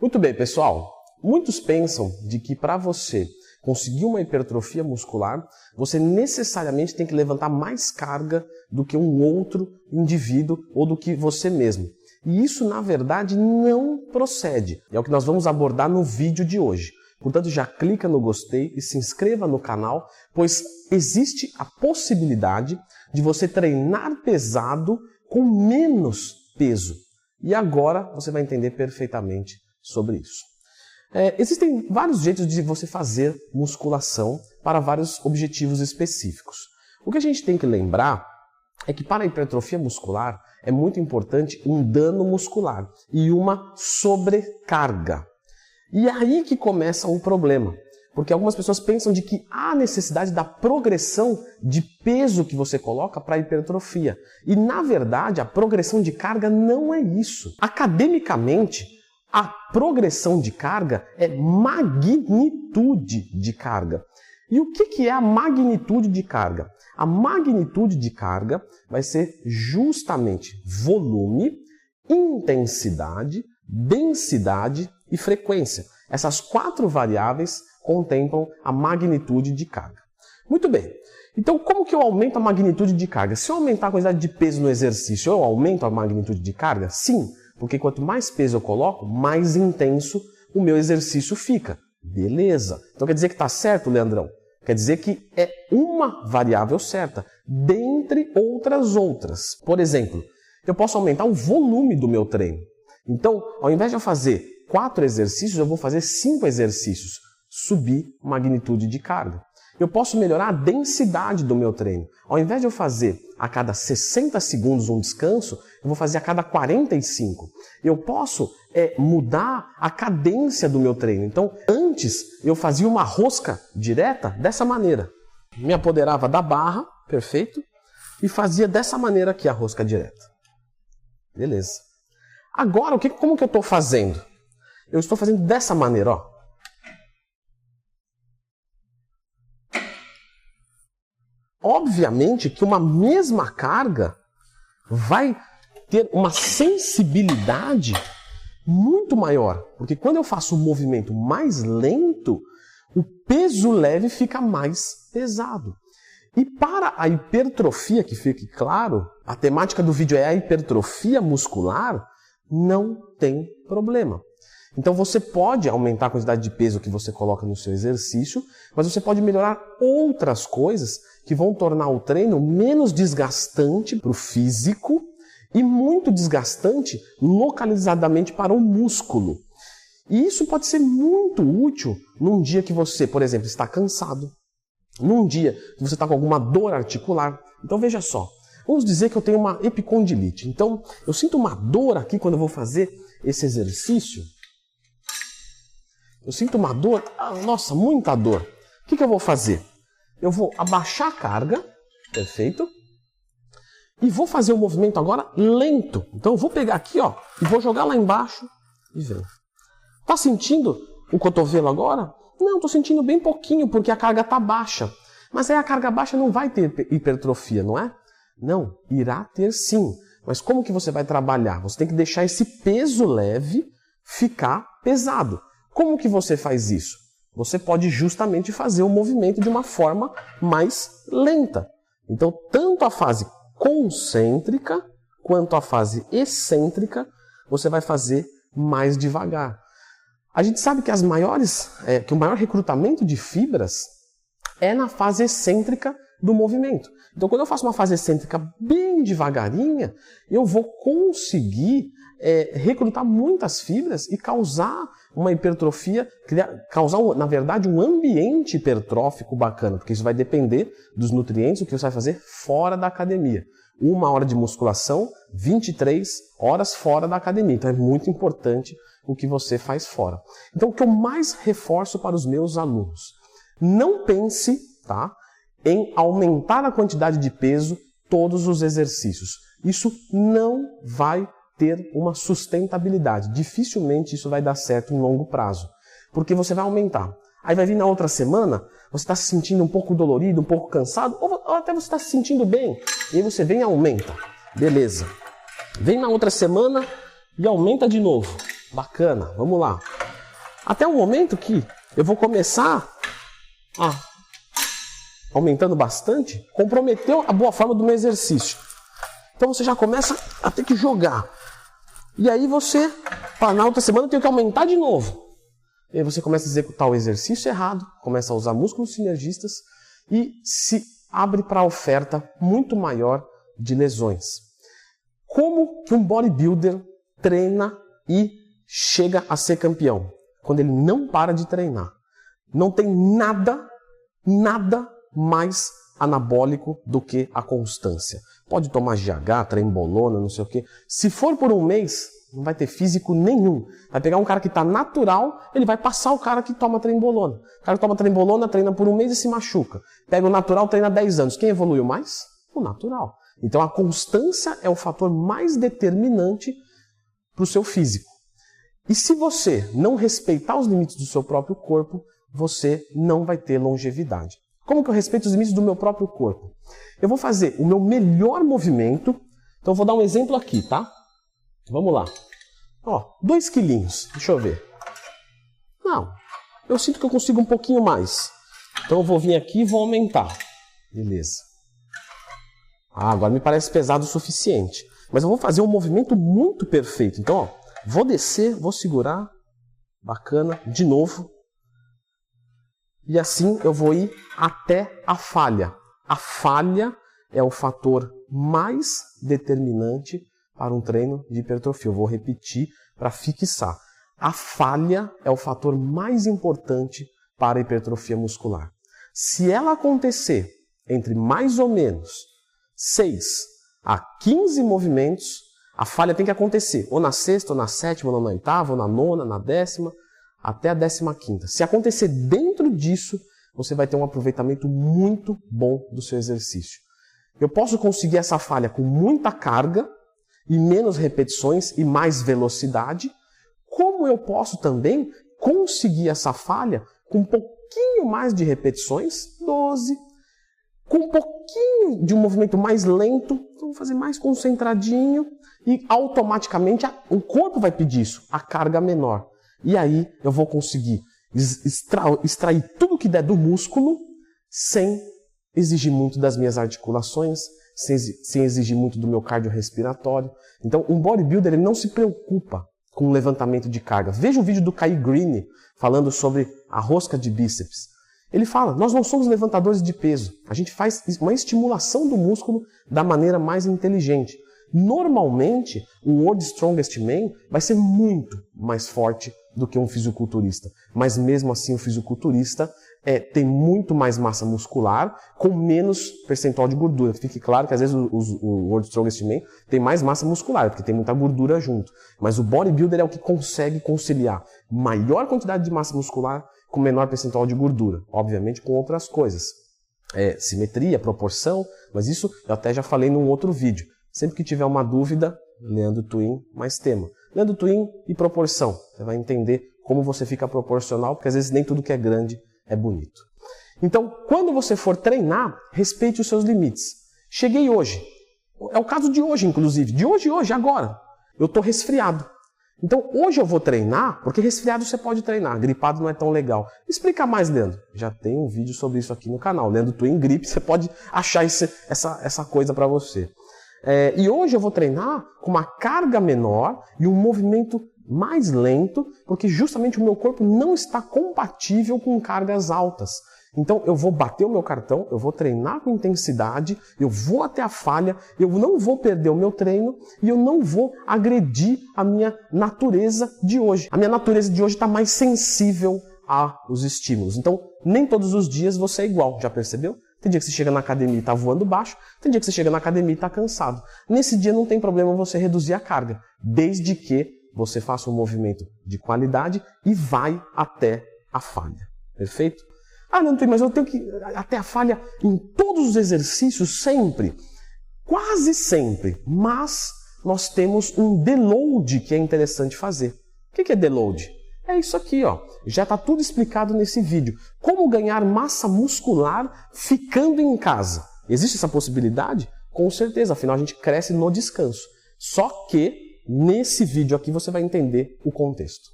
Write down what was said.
Muito bem, pessoal. Muitos pensam de que para você conseguir uma hipertrofia muscular, você necessariamente tem que levantar mais carga do que um outro indivíduo ou do que você mesmo. E isso, na verdade, não procede. É o que nós vamos abordar no vídeo de hoje. Portanto, já clica no gostei e se inscreva no canal, pois existe a possibilidade de você treinar pesado com menos peso. E agora você vai entender perfeitamente sobre isso. Existem vários jeitos de você fazer musculação para vários objetivos específicos. O que a gente tem que lembrar é que para a hipertrofia muscular é muito importante um dano muscular e uma sobrecarga. E é aí que começa o problema, porque algumas pessoas pensam de que há necessidade da progressão de peso que você coloca para a hipertrofia. E na verdade a progressão de carga não é isso. Academicamente, a progressão de carga é magnitude de carga. E o que é a magnitude de carga? A magnitude de carga vai ser justamente volume, intensidade, densidade e frequência. Essas 4 variáveis contemplam a magnitude de carga. Muito bem. Então, como que eu aumento a magnitude de carga? Se eu aumentar a quantidade de peso no exercício, eu aumento a magnitude de carga? Sim. Porque quanto mais peso eu coloco, mais intenso o meu exercício fica. Beleza. Então quer dizer que está certo, Leandrão? Quer dizer que é uma variável certa, dentre outras. Por exemplo, eu posso aumentar o volume do meu treino. Então, ao invés de eu fazer 4 exercícios, eu vou fazer 5 exercícios. Subir magnitude de carga. Eu posso melhorar a densidade do meu treino. Ao invés de eu fazer a cada 60 segundos um descanso, eu vou fazer a cada 45. Eu posso mudar a cadência do meu treino. Então, antes eu fazia uma rosca direta dessa maneira. Me apoderava da barra, perfeito, e fazia dessa maneira aqui a rosca direta. Beleza. Agora, como que eu estou fazendo? Eu estou fazendo dessa maneira, ó. Obviamente que uma mesma carga vai ter uma sensibilidade muito maior, porque quando eu faço um movimento mais lento, o peso leve fica mais pesado. E para a hipertrofia, que fique claro, a temática do vídeo é a hipertrofia muscular, não tem problema. Então você pode aumentar a quantidade de peso que você coloca no seu exercício, mas você pode melhorar outras coisas que vão tornar o treino menos desgastante para o físico e muito desgastante localizadamente para o músculo. E isso pode ser muito útil num dia que você, por exemplo, está cansado, num dia que você está com alguma dor articular. Então veja só, vamos dizer que eu tenho uma epicondilite. Então eu sinto uma dor aqui quando eu vou fazer esse exercício. Eu sinto uma dor, nossa, muita dor. O que eu vou fazer? Eu vou abaixar a carga, perfeito? E vou fazer o movimento agora lento. Então eu vou pegar aqui, ó, e vou jogar lá embaixo e vem. Tá sentindo o cotovelo agora? Não, tô sentindo bem pouquinho porque a carga tá baixa. Mas aí a carga baixa não vai ter hipertrofia, não é? Não, irá ter sim. Mas como que você vai trabalhar? Você tem que deixar esse peso leve ficar pesado. Como que você faz isso? Você pode justamente fazer o movimento de uma forma mais lenta. Então, tanto a fase concêntrica quanto a fase excêntrica, você vai fazer mais devagar. A gente sabe que que o maior recrutamento de fibras é na fase excêntrica do movimento. Então, quando eu faço uma fase excêntrica bem devagarinha, eu vou conseguir recrutar muitas fibras e causar uma hipertrofia, causar, na verdade, um ambiente hipertrófico bacana, porque isso vai depender dos nutrientes, o que você vai fazer fora da academia. 1 hora de musculação, 23 horas fora da academia. Então é muito importante o que você faz fora. Então o que eu mais reforço para os meus alunos, não pense, tá, em aumentar a quantidade de peso todos os exercícios. Isso não vai ter uma sustentabilidade. Dificilmente isso vai dar certo em longo prazo. Porque você vai aumentar. Aí vai vir na outra semana, você está se sentindo um pouco dolorido, um pouco cansado, ou até você está se sentindo bem. E aí você vem e aumenta. Beleza. Vem na outra semana e aumenta de novo. Bacana, vamos lá. Até o momento que eu vou começar aumentando bastante, comprometeu a boa forma do meu exercício. Então você já começa a ter que jogar. E aí você, na outra semana, tem que aumentar de novo. E aí você começa a executar o exercício errado, começa a usar músculos sinergistas e se abre para a oferta muito maior de lesões. Como que um bodybuilder treina e chega a ser campeão? Quando ele não para de treinar. Não tem nada mais anabólico do que a constância. Pode tomar GH, trembolona, não sei o quê. Se for por um mês, não vai ter físico nenhum. Vai pegar um cara que está natural, ele vai passar o cara que toma trembolona. O cara que toma trembolona treina por um mês e se machuca. Pega o natural, treina 10 anos. Quem evoluiu mais? O natural. Então a constância é o fator mais determinante para o seu físico. E se você não respeitar os limites do seu próprio corpo, você não vai ter longevidade. Como que eu respeito os limites do meu próprio corpo? Eu vou fazer o meu melhor movimento. Então eu vou dar um exemplo aqui, tá? Vamos lá. 2 quilinhos. Deixa eu ver. Não. Eu sinto que eu consigo um pouquinho mais. Então eu vou vir aqui e vou aumentar. Beleza. Agora me parece pesado o suficiente. Mas eu vou fazer um movimento muito perfeito. Então, vou descer, vou segurar. Bacana. De novo. E assim eu vou ir até a falha. A falha é o fator mais determinante para um treino de hipertrofia. Eu vou repetir para fixar. A falha é o fator mais importante para a hipertrofia muscular. Se ela acontecer entre mais ou menos 6 a 15 movimentos, a falha tem que acontecer ou na sexta, ou na sétima, ou na oitava, ou na nona, na décima, até a 15ª. Se acontecer dentro disso, você vai ter um aproveitamento muito bom do seu exercício. Eu posso conseguir essa falha com muita carga e menos repetições e mais velocidade, como eu posso também conseguir essa falha com um pouquinho mais de repetições, 12, com um pouquinho de um movimento mais lento, então vou fazer mais concentradinho e automaticamente o corpo vai pedir isso, a carga menor. E aí eu vou conseguir extrair tudo que der do músculo sem exigir muito das minhas articulações, sem exigir muito do meu cardiorrespiratório. Então um bodybuilder ele não se preocupa com o levantamento de carga. Veja o vídeo do Kai Greene falando sobre a rosca de bíceps. Ele fala, nós não somos levantadores de peso. A gente faz uma estimulação do músculo da maneira mais inteligente. Normalmente, um World Strongest Man vai ser muito mais forte do que um fisiculturista. Mas mesmo assim, o fisiculturista tem muito mais massa muscular com menos percentual de gordura. Fique claro que às vezes o World Strongest Man tem mais massa muscular, porque tem muita gordura junto. Mas o bodybuilder é o que consegue conciliar maior quantidade de massa muscular com menor percentual de gordura. Obviamente com outras coisas. Simetria, proporção, mas isso eu até já falei num outro vídeo. Sempre que tiver uma dúvida, Leandro Twin mais tema. Leandro Twin e proporção. Você vai entender como você fica proporcional, porque às vezes nem tudo que é grande é bonito. Então, quando você for treinar, respeite os seus limites. Cheguei hoje. É o caso de hoje, inclusive. De hoje, agora. Eu estou resfriado. Então, hoje eu vou treinar, porque resfriado você pode treinar. Gripado não é tão legal. Explica mais, Leandro. Já tem um vídeo sobre isso aqui no canal. Leandro Twin gripe, você pode achar essa coisa para você. E hoje eu vou treinar com uma carga menor e um movimento mais lento, porque justamente o meu corpo não está compatível com cargas altas. Então eu vou bater o meu cartão, eu vou treinar com intensidade, eu vou até a falha, eu não vou perder o meu treino e eu não vou agredir a minha natureza de hoje. A minha natureza de hoje está mais sensível aos estímulos. Então nem todos os dias você é igual, já percebeu? Tem dia que você chega na academia e está voando baixo, tem dia que você chega na academia e está cansado. Nesse dia não tem problema você reduzir a carga, desde que você faça um movimento de qualidade e vai até a falha. Perfeito? Não tem, mas eu tenho que ir até a falha em todos os exercícios sempre. Quase sempre. Mas nós temos um deload que é interessante fazer. O que é deload? É isso aqui, ó. Já está tudo explicado nesse vídeo. Como ganhar massa muscular ficando em casa. Existe essa possibilidade? Com certeza, afinal a gente cresce no descanso. Só que Nesse vídeo aqui você vai entender o contexto.